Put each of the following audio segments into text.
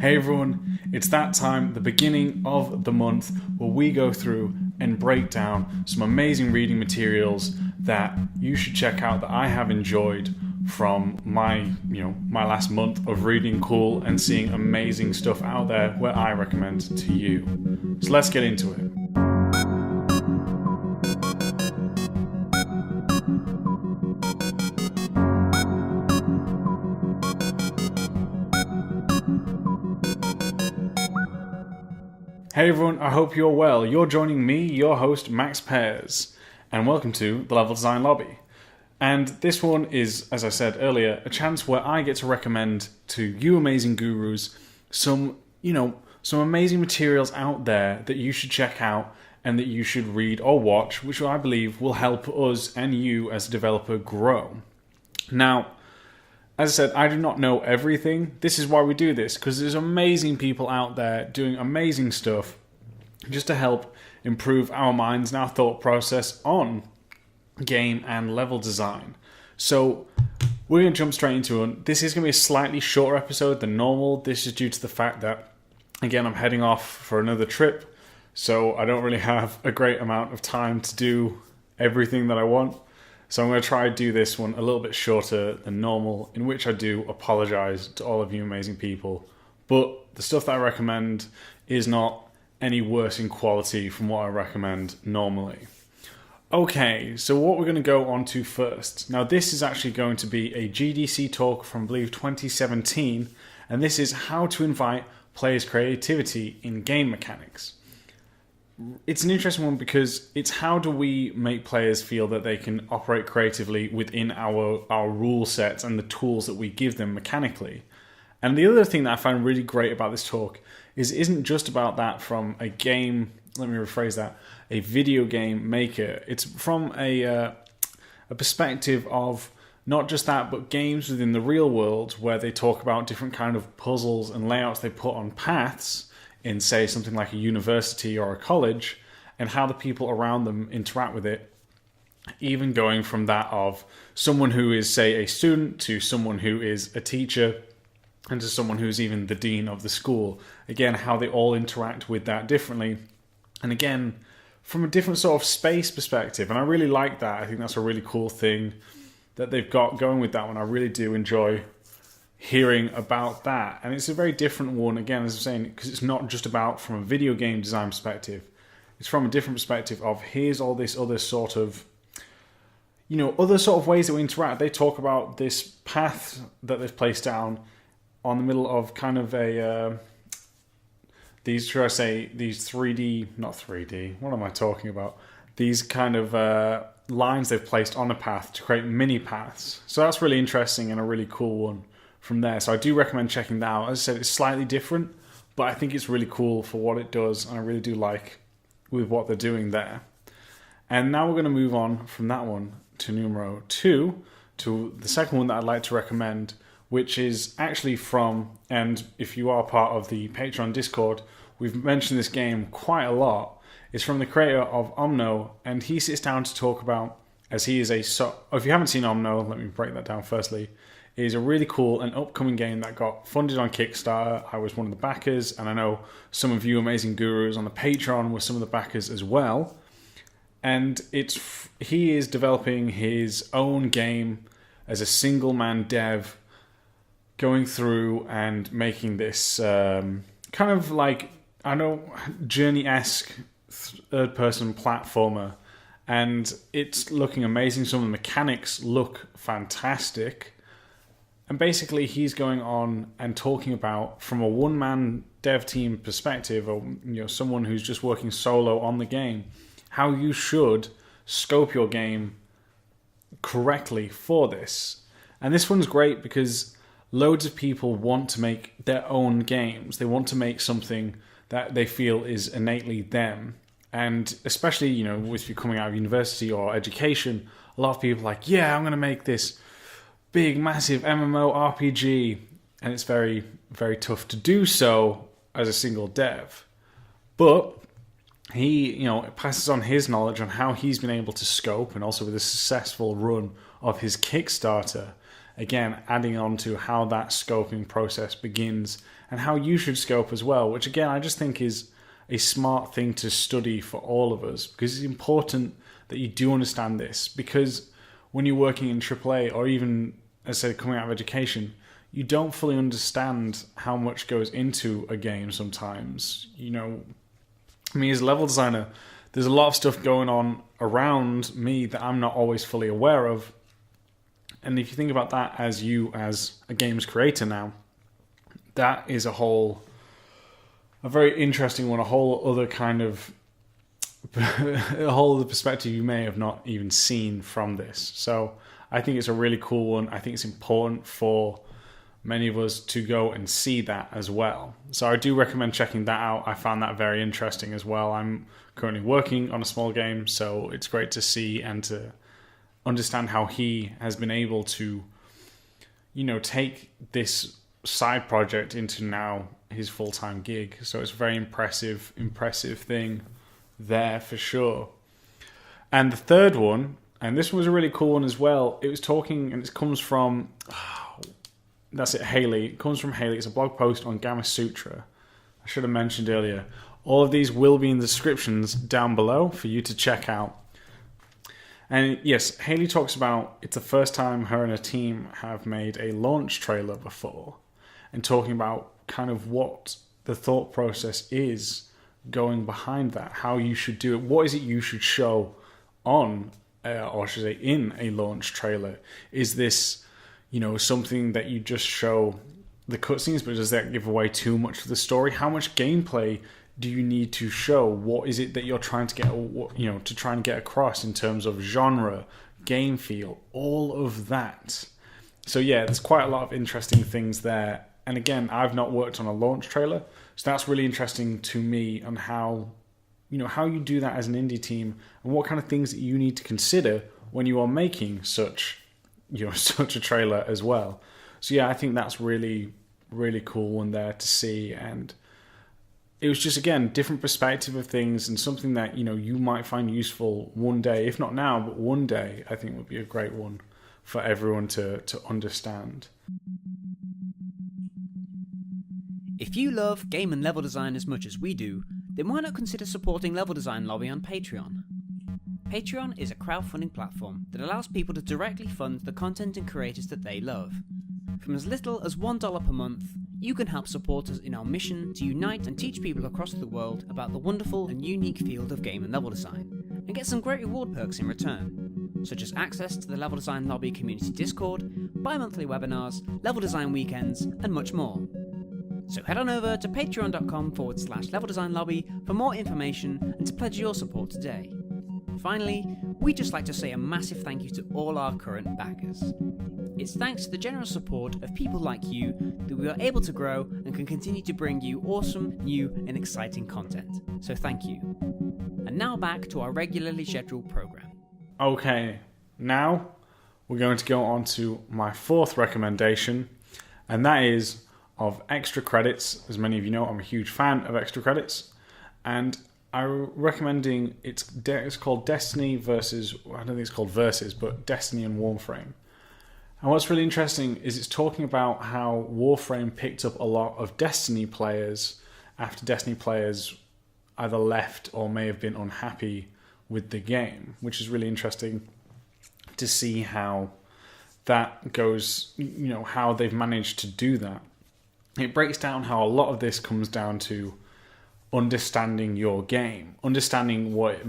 Hey everyone, it's that time, the beginning of the month, where we go through and break down some amazing reading materials that you should check out that I have enjoyed from my last month of reading cool and seeing amazing stuff out there where I recommend to you. So let's get into it. Hey everyone, I hope you're well. You're joining me, your host, Max Pears, and welcome to the Level Design Lobby. And this one is, as I said earlier, a chance where I get to recommend to you amazing gurus some amazing materials out there that you should check out and that you should read or watch, which I believe will help us and you as a developer grow. Now, as I said, I do not know everything. This is why we do this, because there's amazing people out there doing amazing stuff just to help improve our minds and our thought process on game and level design. So we're going to jump straight into it. This is going to be a slightly shorter episode than normal. This is due to the fact that, again, I'm heading off for another trip, so I don't really have a great amount of time to do everything that I want. So I'm going to try to do this one a little bit shorter than normal, in which I do apologize to all of you amazing people. But the stuff that I recommend is not any worse in quality from what I recommend normally. Okay, so what we're going to go on to first. Now this is actually going to be a GDC talk from, I believe, 2017, and this is how to invite players' creativity in game mechanics. It's an interesting one because it's how do we make players feel that they can operate creatively within our rule sets and the tools that we give them mechanically. And the other thing that I find really great about this talk is it isn't just about that from a game, let me rephrase that, a video game maker. It's from a perspective of not just that, but games within the real world where they talk about different kind of puzzles and layouts they put on paths in, say, something like a university or a college, and how the people around them interact with it, even going from that of someone who is, say, a student to someone who is a teacher and to someone who's even the dean of the school. Again, how they all interact with that differently. And again, from a different sort of space perspective. And I really like that. I think that's a really cool thing that they've got going with that one. I really do enjoy hearing about that, and it's a very different one, again, as I'm saying, because it's not just about from a video game design perspective. It's from a different perspective of here's all this other sort of ways that we interact. They talk about this path that they've placed down on the middle of kind of a these 3D, not 3D, what am I talking about, these kind of lines they've placed on a path to create mini paths. So that's really interesting and a really cool one from there. So I do recommend checking that out. As I said, it's slightly different, but I think it's really cool for what it does, and I really do like with what they're doing there. And now we're going to move on from that one to numero 2, to the second one that I'd like to recommend, which is actually from, and if you are part of the Patreon Discord, we've mentioned this game quite a lot. It's from the creator of Omno, and he sits down to talk about, as he is if you haven't seen Omno, let me break that down firstly. It is a really cool and upcoming game that got funded on Kickstarter. I was one of the backers, and I know some of you amazing gurus on the Patreon were some of the backers as well. And he is developing his own game as a single-man dev, going through and making this kind of like, I know, journey-esque third-person platformer. And it's looking amazing. Some of the mechanics look fantastic. And basically, he's going on and talking about, from a one-man dev team perspective, or someone who's just working solo on the game, how you should scope your game correctly for this. And this one's great because loads of people want to make their own games. They want to make something that they feel is innately them. And especially, if you're coming out of university or education, a lot of people are like, yeah, I'm going to make this big, massive MMO RPG, and it's very, very tough to do so as a single dev. But he, passes on his knowledge on how he's been able to scope, and also with a successful run of his Kickstarter, again, adding on to how that scoping process begins and how you should scope as well, which again, I just think is a smart thing to study for all of us, because it's important that you do understand this, because when you're working in AAA or even, as I said, coming out of education, you don't fully understand how much goes into a game sometimes. You know, me as a level designer, there's a lot of stuff going on around me that I'm not always fully aware of. And if you think about that as you as a games creator now, that is a very interesting one, a whole other kind of, a whole other perspective you may have not even seen from this. So I think it's a really cool one. I think it's important for many of us to go and see that as well. So I do recommend checking that out. I found that very interesting as well. I'm currently working on a small game, so it's great to see and to understand how he has been able to, you know, take this side project into now his full-time gig. So it's a very impressive thing there for sure. And the third one, and this one was a really cool one as well, it was talking, and it comes from, that's it, Haley. It comes from Haley. It's a blog post on Gamma Sutra. I should have mentioned earlier. All of these will be in the descriptions down below for you to check out. And yes, Haley talks about it's the first time her and her team have made a launch trailer before, and talking about kind of what the thought process is going behind that, how you should do it, what is it you should show on, or should I say in a launch trailer. Is this, you know, something that you just show the cutscenes, but does that give away too much of the story? How much gameplay do you need to show? What is it that you're trying to get, you know, to try and get across in terms of genre, game feel, all of that. So yeah, there's quite a lot of interesting things there. And again, I've not worked on a launch trailer, so that's really interesting to me on how, you know, how you do that as an indie team and what kind of things that you need to consider when you are making such, you know, such a trailer as well. So yeah, I think that's really, really cool one there to see. And it was just, again, different perspective of things, and something that, you know, you might find useful one day, if not now, but one day, I think would be a great one for everyone to understand. If you love game and level design as much as we do, then why not consider supporting Level Design Lobby on Patreon? Patreon is a crowdfunding platform that allows people to directly fund the content and creators that they love. From as little as $1 per month, you can help support us in our mission to unite and teach people across the world about the wonderful and unique field of game and level design, and get some great reward perks in return, such as access to the Level Design Lobby community Discord, bi-monthly webinars, level design weekends, and much more. So head on over to patreon.com/Level Design Lobby for more information and to pledge your support today. Finally, we'd just like to say a massive thank you to all our current backers. It's thanks to the generous support of people like you that we are able to grow and can continue to bring you awesome, new and exciting content. So thank you. And now back to our regularly scheduled program. Okay, now we're going to go on to my fourth recommendation, and that is of extra credits. As many of you know, I'm a huge fan of extra credits, and I'm recommending it's called Destiny versus, I don't think it's called Versus, but Destiny and Warframe. And what's really interesting is it's talking about how Warframe picked up a lot of Destiny players after Destiny players either left or may have been unhappy with the game, which is really interesting to see how that goes, you know, how they've managed to do that. It breaks down how a lot of this comes down to understanding your game, understanding what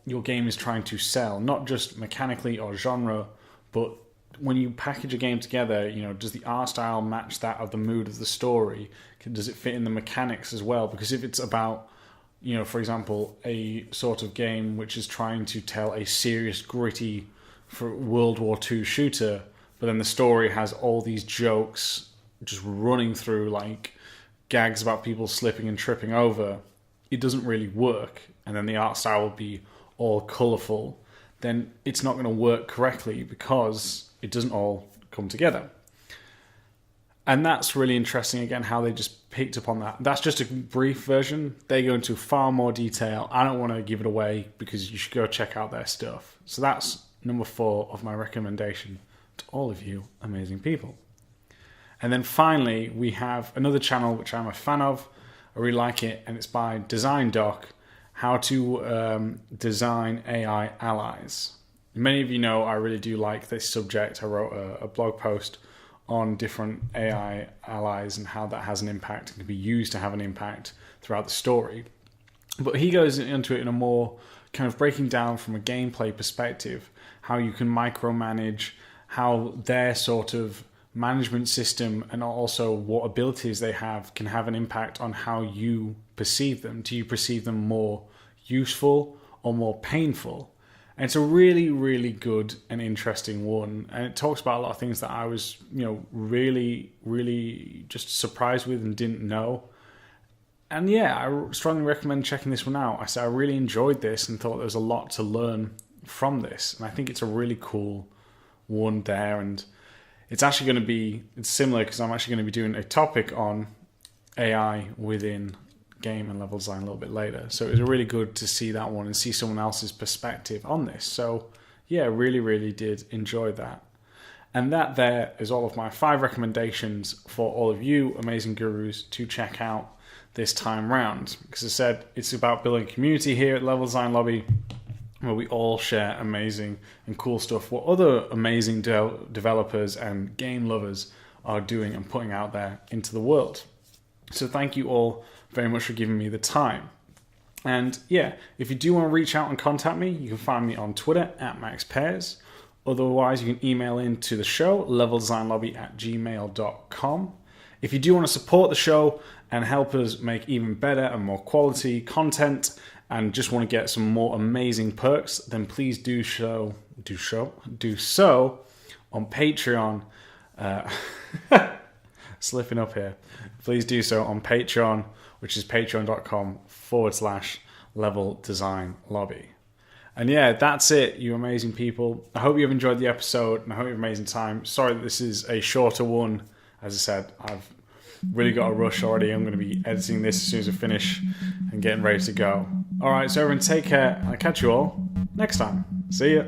your game is trying to sell, not just mechanically or genre, but when you package a game together, you know, does the art style match that of the mood of the story? Does it fit in the mechanics as well? Because if it's about, you know, for example, a sort of game which is trying to tell a serious, gritty for World War II shooter, but then the story has all these jokes just running through, like gags about people slipping and tripping over, it doesn't really work. And then the art style will be all colourful, then it's not going to work correctly because it doesn't all come together. And that's really interesting, again, how they just picked up on that. That's just a brief version. They go into far more detail. I don't want to give it away because you should go check out their stuff. So that's number 4 of my recommendation to all of you amazing people. And then finally, we have another channel which I'm a fan of. I really like it, and it's by Design Doc, how to design AI allies. Many of you know I really do like this subject. I wrote a blog post on different AI allies and how that has an impact and can be used to have an impact throughout the story. But he goes into it in a more kind of breaking down from a gameplay perspective, how you can micromanage, how their sort of management system and also what abilities they have can have an impact on how you perceive them. Do you perceive them more useful or more painful? And it's a really, really good and interesting one. And it talks about a lot of things that I was, really, really just surprised with and didn't know. And yeah, I strongly recommend checking this one out. I really enjoyed this and thought there was a lot to learn from this. And I think it's a really cool one there. And it's actually going to be, it's similar because I'm actually going to be doing a topic on AI within game and level design a little bit later. So it was really good to see that one and see someone else's perspective on this. So yeah, really, really did enjoy that. And that there is all of my 5 recommendations for all of you amazing gurus to check out this time round. Because as I said, it's about building a community here at Level Design Lobby where we all share amazing and cool stuff, what other amazing developers and game lovers are doing and putting out there into the world. So thank you all very much for giving me the time. And yeah, if you do want to reach out and contact me, you can find me on Twitter at MaxPairs. Otherwise, you can email in to the show, leveldesignlobby@gmail.com. If you do want to support the show and help us make even better and more quality content and just want to get some more amazing perks, then please do so on Patreon. Slipping up here. Please do so on Patreon, which is patreon.com/Level Design Lobby. And yeah, that's it, you amazing people. I hope you've enjoyed the episode and I hope you have an amazing time. Sorry that this is a shorter one. As I said, I've really got a rush already. I'm going to be editing this as soon as I finish and getting ready to go. Alright, so everyone take care. I'll catch you all next time. See ya.